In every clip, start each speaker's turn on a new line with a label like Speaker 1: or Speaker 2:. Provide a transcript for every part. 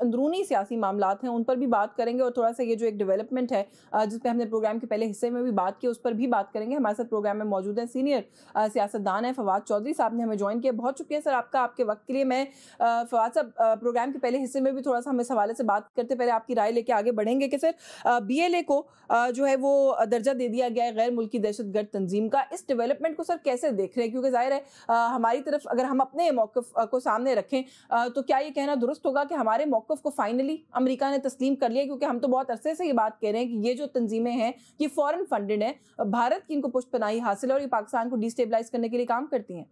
Speaker 1: अंदरूनी सियासी मामलात हैं उन पर भी बात करेंगे, और थोड़ा सा ये जो एक डेवलपमेंट है जिस पे हमने प्रोग्राम के पहले हिस्से में भी बात की उस पर भी बात करेंगे। हमारे साथ प्रोग्राम में मौजूद हैं सीनियर सियासतदान हैं फवाद चौधरी साहब, ने हमें ज्वाइन किया। बहुत शुक्रिया सर आपका, आपके वक्त के लिए। मैं फवाद साहब, प्रोग्राम के पहले हिस्से में भी थोड़ा सा हम इस हवाले से बात करते पहले आपकी राय लेके आगे बढ़ेंगे कि सर BLA को जो है वो दर्जा दे दिया गया है गैर मुल्की दहशतगर्द तंजीम का। इस डेवलपमेंट को सर कैसे देख रहे हैं? क्योंकि जाहिर है हमारी तरफ अगर हम अपने मौक़िफ़ को सामने रखें तो क्या ये कहना दुरुस्त होगा कि हमारे मौक़िफ़ को फाइनली अमेरिका ने तस्लीम कर लिया? क्योंकि हम तो बहुत अरसे से ये बात कह रहे हैं कि ये जो तंजीमें हैं ये फॉरेन फंडेड हैं, भारत की इनको पुष्टपनाही हासिल है और ये पाकिस्तान को डिस्टेबलाइज करने के लिए काम करती हैं।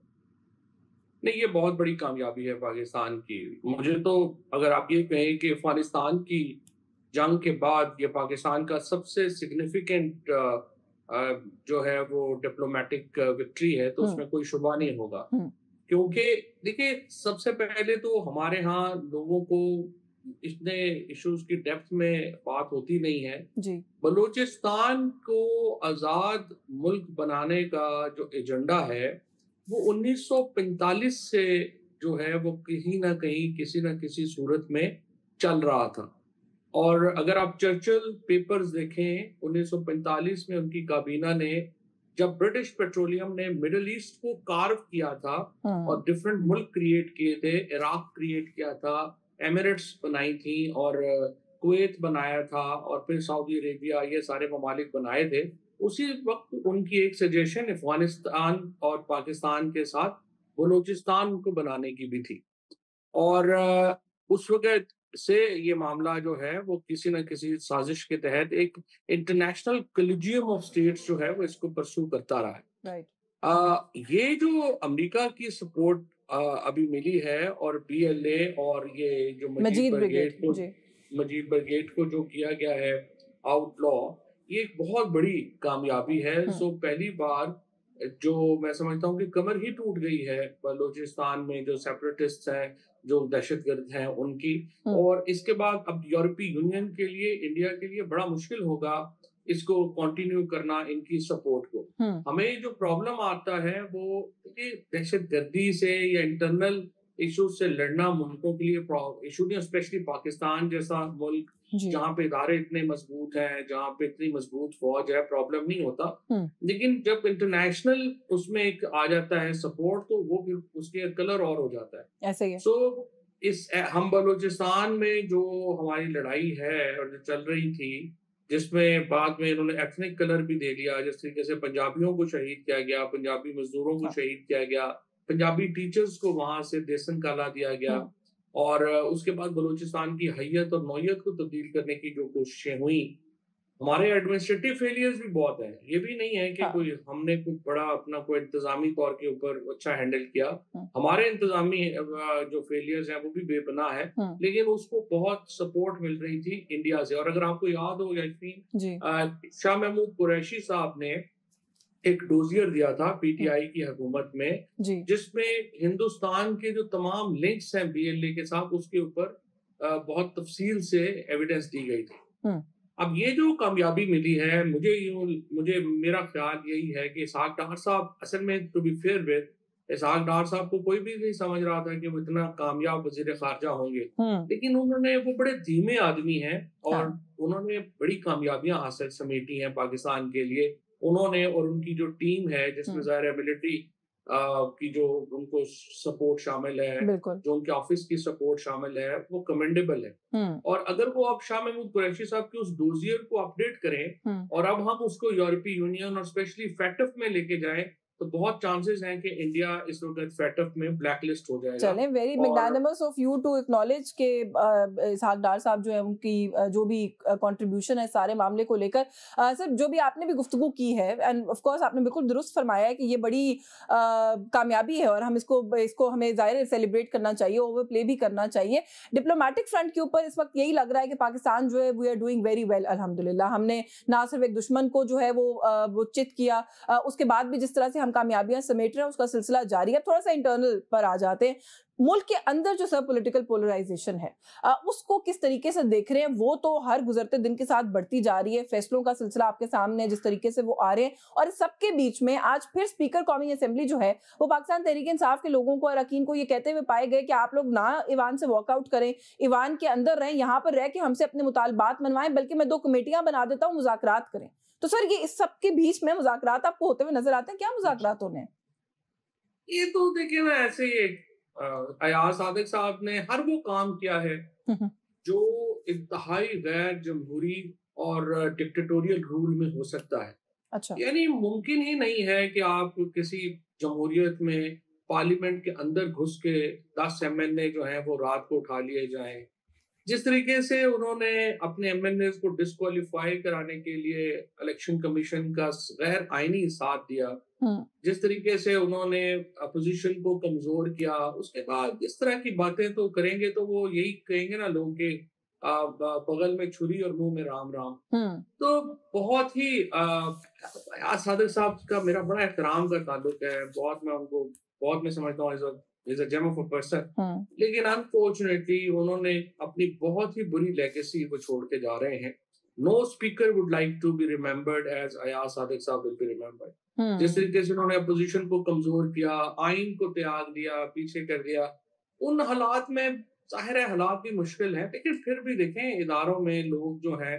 Speaker 2: नहीं, ये बहुत बड़ी कामयाबी है पाकिस्तान की। मुझे तो अगर आप ये कहें कि अफगानिस्तान की जंग के बाद ये पाकिस्तान का सबसे सिग्निफिकेंट जो है वो डिप्लोमेटिक विक्ट्री है, तो उसमें कोई शुबा नहीं होगा। क्योंकि देखिए, सबसे पहले तो हमारे यहाँ लोगों को इतने इश्यूज की डेप्थ में बात होती नहीं है
Speaker 1: जी।
Speaker 2: बलूचिस्तान को आज़ाद मुल्क बनाने का जो एजेंडा है वो 1945 से जो है वो कहीं ना कहीं किसी ना किसी सूरत में चल रहा था। और अगर आप चर्चिल पेपर्स देखें, 1945 में उनकी काबीना ने, जब ब्रिटिश पेट्रोलियम ने मिडिल ईस्ट को कार्व किया था और डिफरेंट मुल्क क्रिएट किए थे, इराक क्रिएट किया था, एमिरेट्स बनाई थी और कुवैत बनाया था और फिर सऊदी अरेबिया, ये सारे ममालिक बनाए थे। उसी वक्त उनकी एक सजेशन अफगानिस्तान और पाकिस्तान के साथ बलूचिस्तान को बनाने की भी थी। और उस वक्त से ये मामला जो है वो किसी न किसी साजिश के तहत एक इंटरनेशनल कॉलेजियम ऑफ स्टेट्स जो है वो इसको परस्यू करता रहा है। ये जो अमेरिका की सपोर्ट अभी मिली है और BLA और ये जो मजीद ब्रिगेड को जो किया गया है आउटलॉ, ये एक बहुत बड़ी कामयाबी है। सो पहली बार जो मैं समझता हूँ कि कमर ही टूट गई है बलूचिस्तान में जो सेपरेटिस्ट हैं, जो दहशतगर्द हैं उनकी। और इसके बाद अब यूरोपीय यूनियन के लिए, इंडिया के लिए बड़ा मुश्किल होगा इसको कंटिन्यू करना, इनकी सपोर्ट को। हमें जो प्रॉब्लम आता है वो दहशतगर्दी से या इंटरनल इशू से लड़ना मुल्कों के लिए इशू नहीं, स्पेशली पाकिस्तान जैसा मुल्क जहाँ पे इदारे इतने मजबूत हैं, जहाँ पे इतनी मजबूत फौज है, प्रॉब्लम नहीं होता। लेकिन जब इंटरनेशनल उसमें एक आ जाता है सपोर्ट, तो वो फिर उसके कलर और हो जाता है।
Speaker 1: ऐसे ही
Speaker 2: सो हम बलूचिस्तान में जो हमारी लड़ाई है और जो चल रही थी, जिसमें बाद में इन्होंने एथनिक कलर भी दे दिया, जिस तरीके से पंजाबियों को शहीद किया गया, पंजाबी मजदूरों को शहीद किया गया, पंजाबी टीचर्स को वहां से देसन काला दिया गया, और उसके बाद बलूचिस्तान की हैयत और नौयत को तब्दील करने की जो कोशिशें हुई, हमारे एडमिनिस्ट्रेटिव फेलियर्स भी बहुत हैं। ये भी नहीं है कि कोई हमने कुछ बड़ा अपना कोई इंतजामी तौर के ऊपर अच्छा हैंडल किया। हमारे इंतजामी जो फेलियर्स हैं वो भी बेपनाह है, लेकिन उसको बहुत सपोर्ट मिल रही थी इंडिया से। और अगर आपको याद हो यास्मीन, शाह महमूद कुरैशी साहब ने एक डोजियर दिया था PTI की हुकूमत में, जिसमें हिंदुस्तान के जो तमाम लिंक्स हैं BLA के साथ, उसके ऊपर बहुत तफसील से एविडेंस दी गई थी। अब ये जो कामयाबी मिली है, मुझे मेरा ख्याल यही है कि इसहाक डार साहब, असल में टू बी फेयर विद, इसहाक डार साहब को कोई भी नहीं समझ रहा था कि वो इतना कामयाब वजीर खारजा होंगे, लेकिन वो बड़े धीमे आदमी हैं और उन्होंने बड़ी कामयाबियां हासिल समेटी हैं पाकिस्तान के लिए। उन्होंने और उनकी जो टीम है, जिसमें ज़ाहिर है मिलिट्री की जो उनको सपोर्ट शामिल है, जो उनके ऑफिस की सपोर्ट शामिल है, वो कमेंडेबल है। और अगर वो अब शाह महमूद कुरैशी साहब के उस डोजियर को अपडेट करें और अब हम उसको यूरोपीय यूनियन और स्पेशली FATF में लेके जाएं, तो बहुत चांसेस हैं कि इंडिया इस वक्त FATF में ब्लैकलिस्ट हो जाएगा।
Speaker 1: चलें, very magnanimous of you to acknowledge के इसहाक डार साहब जो है उनकी जो भी कंट्रीब्यूशन है सारे मामले को लेकर। सर, जो भी आपने भी गुफ्तगू की है, एंड ऑफ कोर्स आपने बिल्कुल दुरुस्त फरमाया है कि ये बड़ी कामयाबी है और हम इसको हमें ज़ाहिर सेलिब्रेट करना चाहिए, ओवर प्ले भी करना चाहिए। डिप्लोमेटिक फ्रंट के ऊपर इस वक्त यही लग रहा है कि पाकिस्तान जो है we are doing very well अल्हम्दुलिल्लाह। हमने ना सिर्फ एक दुश्मन को जो है वो चित किया, उसके बाद भी जिस तरह से हम ہم کامیابیاں سمیٹ رہے ہیں، اس کا سلسلہ جاری ہے. اب تھوڑا سا انٹرنل پر آ جاتے ہیں. ملک کے اندر جو سب پولیٹیکل پولرائزیشن ہے اس کو کس طریقے سے دیکھ رہے ہیں؟ وہ تو ہر گزرتے دن کے ساتھ بڑھتی جا رہی ہے. فیصلوں کا سلسلہ آپ کے سامنے جس طریقے سے وہ آ رہے ہیں، اور اس سب کے بیچ میں آج پھر اسپیکر قومی اسمبلی جو ہے وہ پاکستان تحریک انصاف کے لوگوں کو، اراکین کو یہ کہتے ہوئے پائے گئے کہ آپ لوگ نہ ایوان سے واک آؤٹ کریں، ایوان کے اندر رہیں، یہاں پر رہ کے ہم سے اپنے مطالبات منوائیں، بلکہ میں 2 کمیٹیاں بنا دیتا ہوں، مذاکرات کریں. تو سر یہ اس سب کے بیچ میں مذاکرات آپ کو ہوتے ہوئے نظر آتے ہیں؟ کیا مذاکرات ہونے ہیں؟
Speaker 2: یہ تو دیکھیں نا، ایسے ہی ایاز صادق صاحب نے ہر وہ کام کیا ہے جو انتہائی غیر جمہوری اور ڈکٹیٹوریل رول میں ہو سکتا ہے.
Speaker 1: اچھا.
Speaker 2: یعنی ممکن ہی نہیں ہے کہ آپ کسی جمہوریت میں پارلیمنٹ کے اندر گھس کے 10 MNA جو ہیں وہ رات کو اٹھا لیے جائیں. جس طریقے سے انہوں نے اپنے MNAs کو ڈسکوالیفائی کرانے کے لیے الیکشن کمیشن کا غیر آئینی ساتھ دیا، جس طریقے سے انہوں نے اپوزیشن کو کمزور کیا، اس کے بعد اس طرح کی باتیں تو کریں گے تو وہ یہی کہیں گے نا لوگ کہ بغل میں چھری اور منہ میں رام رام. تو بہت ہی ایاز صادق صاحب کا میرا بڑا احترام کا تعلق ہے، بہت میں ان کو بہت میں سمجھتا ہوں is a gem of a person. لیکن unfortunately انہوں نے اپنی بہت ہی بری لیگیسی کو چھوڑ کے جا رہے ہیں. No speaker would like to be remembered as Ayaz Sadiq صاحب will be remembered. جس طریقے سے انہوں نے اپوزیشن کو کمزور کیا، آئین کو تیاگ دیا، پیچھے کر دیا، ان حالات میں ظاہر ہے حالات بھی مشکل ہیں، لیکن پھر بھی دیکھیں اداروں میں لوگ جو ہیں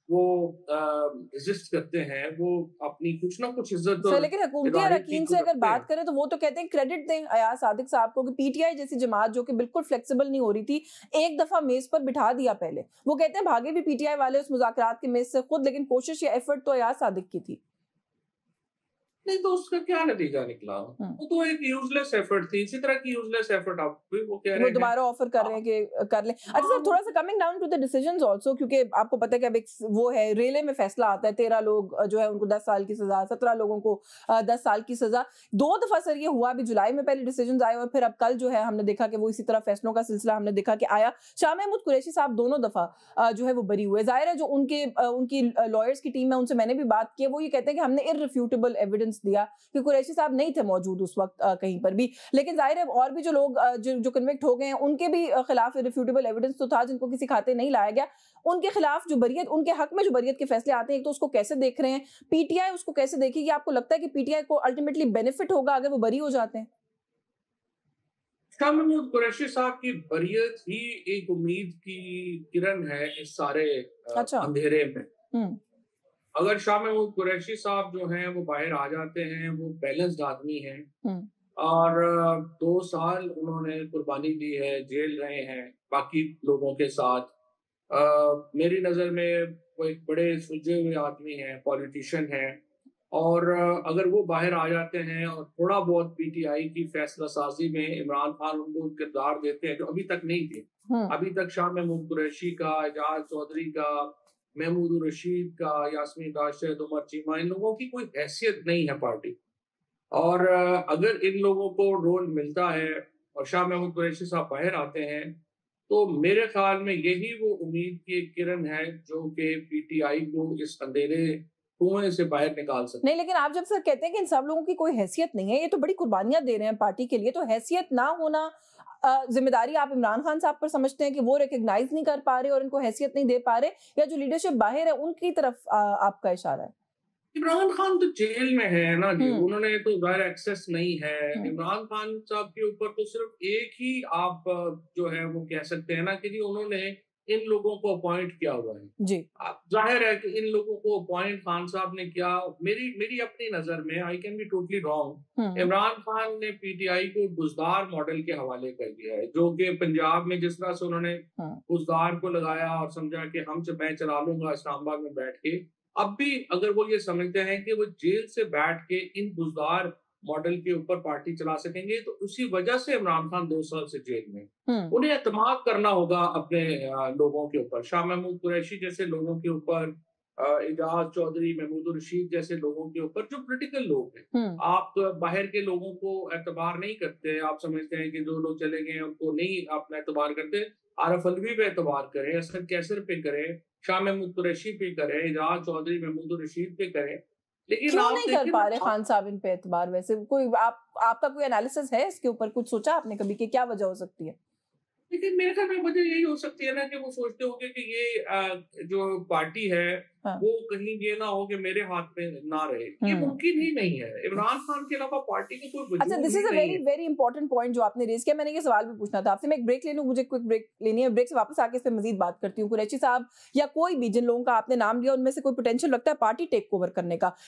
Speaker 2: وہ ریزسٹ کرتے ہیں، وہ اپنی کچھ نہ کچھ عزت.
Speaker 1: لیکن حکومتی اراکین سے اگر بات کریں تو وہ تو کہتے ہیں کریڈٹ دیں ایاز صادق صاحب کو کہ پی ٹی آئی جیسی جماعت جو کہ بالکل فلیکسیبل نہیں ہو رہی تھی، ایک دفعہ میز پر بٹھا دیا پہلے. وہ کہتے ہیں بھاگے بھی پی ٹی آئی والے اس مذاکرات کے میز سے خود، لیکن کوشش یا ایفرٹ تو ایاز صادق کی تھی.
Speaker 2: نہیں تو اس کا کیا نتیجہ نکلا؟ وہ تو ایک یوزلیس ایفرٹ تھی. اسی طرح کی یوزلیس ایفرٹ آپ بھی وہ کہہ رہے ہیں
Speaker 1: دوبارہ آفر کر رہے ہیں کہ کر لیں. اچھا سر، تھوڑا سا coming down to the decisions also, کیونکہ آپ کو پتہ ہے کہ اب ایک وہ ہے ریلے میں فیصلہ آتا ہے، 13 لوگ جو ہے ان کو 10 سال کی سزا، 17 لوگوں کو 10 سال کی سزا. 2 دفعہ سر یہ ہوا، ابھی جولائی میں پہلے ڈیسیژنز آئے اور پھر اب کل جو ہے ہم نے دیکھا کہ وہ اسی طرح فیصلوں کا سلسلہ ہم نے دیکھا کہ آیا. شاہ محمود قریشی صاحب دونوں دفعہ جو ہے وہ بری ہوئے. ظاہر ہے جو ان کی لائرز کی ٹیم ہے، ان سے میں نے بھی بات کی، وہ یہ کہتے ہیں کہ ہم نے irrefutable ایویڈنس دیا کہ قریشی صاحب نہیں تھے موجود اس وقت کہیں پر بھی. لیکن ظاہر ہے اور بھی جو لوگ جو کنوکٹ ہو گئے ہیں ان کے بھی خلاف irrefutable ایویڈنس تو تھا، جن کو کسی کھاتے نہیں لایا گیا. ان کے خلاف جو بریت، ان کے حق میں جو بریت کے فیصلے آتے ہیں، ایک تو اس کو کیسے دیکھ رہے ہیں؟ پی ٹی آئی اس کو کیسے دیکھے گی؟ آپ کو لگتا ہے کہ پی ٹی آئی کو الٹیمیٹلی بینیفٹ ہوگا اگر وہ بری ہو جاتے ہیں؟
Speaker 2: شاہ محمود قریشی صاحب کی بریت ہی ایک امید کی کرن ہے اس سارے اندھیرے میں. اگر شاہ محمود قریشی صاحب جو ہیں وہ باہر آ جاتے ہیں، وہ بیلنسڈ آدمی ہیں اور 2 سال انہوں نے قربانی دی ہے، جیل رہے ہیں باقی لوگوں کے ساتھ. میری نظر میں وہ ایک بڑے سلجھے ہوئے آدمی ہیں، پولیٹیشین ہیں، اور اگر وہ باہر آ جاتے ہیں اور تھوڑا بہت پی ٹی آئی کی فیصلہ سازی میں عمران خان ان کو کردار دیتے ہیں جو ابھی تک نہیں تھے. ابھی تک شاہ محمود قریشی کا، اعجاز چودھری کا، محمود الرشید کا، یاسمین راشد، عمر چیمہ، ان لوگوں کی کوئی حیثیت نہیں ہے پارٹی. اور اگر ان لوگوں کو رول ملتا ہے اور شاہ محمود قریشی صاحب باہر آتے ہیں تو میرے خیال میں یہی وہ امید کی ایک کرن ہے جو کہ پی ٹی آئی کو اس اندھیرے کنویں سے باہر نکال سکتے.
Speaker 1: نہیں، لیکن آپ جب سر کہتے ہیں کہ ان سب لوگوں کی کوئی حیثیت نہیں ہے، یہ تو بڑی قربانیاں دے رہے ہیں پارٹی کے لیے، تو حیثیت نہ ہونا ذمہ داری آپ عمران خان صاحب پر سمجھتے ہیں کہ وہ ریکگنائز نہیں کر پا رہے اور ان کو حیثیت نہیں دے پا رہے، یا جو لیڈرشپ باہر ہے ان کی طرف آپ کا اشارہ ہے؟
Speaker 2: عمران خان تو جیل میں ہے نا جی، انہوں نے تو ظاہر ایکسیس نہیں ہے. عمران خان صاحب کے اوپر تو صرف ایک ہی آپ جو ہے وہ کہہ سکتے ہیں نا کہ جی انہوں نے ان لوگوں کو اپوائنٹ کیا ہوا ہے جی. ظاہر ہے کہ ان لوگوں کو اپوائنٹ خان صاحب نے کیا. میری اپنی نظر میں I can be totally wrong, Imran Khan نے پی ٹی آئی کو بزدار ماڈل کے حوالے کر دیا ہے، جو کہ پنجاب میں جس طرح سے انہوں نے بزدار کو لگایا اور سمجھا کہ ہم سے میں چلا لوں گا اسلام آباد میں بیٹھ کے. اب بھی اگر وہ یہ سمجھتے ہیں کہ وہ جیل سے بیٹھ کے ان بزدار ماڈل کے اوپر پارٹی چلا سکیں گے تو اسی وجہ سے عمران خان 2 سال سے جیل میں. انہیں اعتماد کرنا ہوگا اپنے لوگوں کے اوپر، شاہ محمود قریشی جیسے لوگوں کے اوپر، اعجاز چودھری، محمود الرشید جیسے لوگوں کے اوپر جو پولیٹیکل لوگ ہیں. آپ باہر کے لوگوں کو اعتبار نہیں کرتے، آپ سمجھتے ہیں کہ جو لوگ چلے گئے ان کو نہیں آپ اعتبار کرتے. عارف الوی پہ اعتبار کریں، اسد کیسر پہ کریں، شاہ محمود قریشی پہ کریں، اعجاز چودھری، محمود الرشید پہ کریں. लेकिन
Speaker 1: क्यों
Speaker 2: आप
Speaker 1: नहीं कर
Speaker 2: देखिए
Speaker 1: पा
Speaker 2: ना,
Speaker 1: रहे खान साहब इन पे एतबार? वैसे कोई आपका कोई एनालिसिस है इसके ऊपर? कुछ सोचा आपने कभी कि क्या वजह हो सकती है?
Speaker 2: लेकिन मेरे ख्याल में वजह यही हो सकती है ना कि वो सोचते होंगे कि ये जो पार्टी है
Speaker 1: हाँ।
Speaker 2: वो कहीं ये ना हो कि मेरे हाथ में ना रहे। ये
Speaker 1: हम्म।
Speaker 2: मुमकिन ही नहीं है। इमरान खान के अलावा पार्टी का कोई
Speaker 1: अच्छा,
Speaker 2: वजूद
Speaker 1: दिस
Speaker 2: ही
Speaker 1: इज अ
Speaker 2: नहीं
Speaker 1: वेरी
Speaker 2: है।
Speaker 1: वेरी इंपॉर्टेंट पॉइंट जो आपने रेज किया। मैंने ये सवाल भी पूछना था आपसे। मैं एक ब्रेक ले लूं, मुझे क्विक ब्रेक लेनी है। ब्रेक से वापस आके इस पे मजीद बात करती हूँ। कुरैशी साहब या कोई भी जिन लोगों का आपने नाम लिया उनमें से कोई पोटेंशियल लगता है पार्टी टेक ओवर करने का?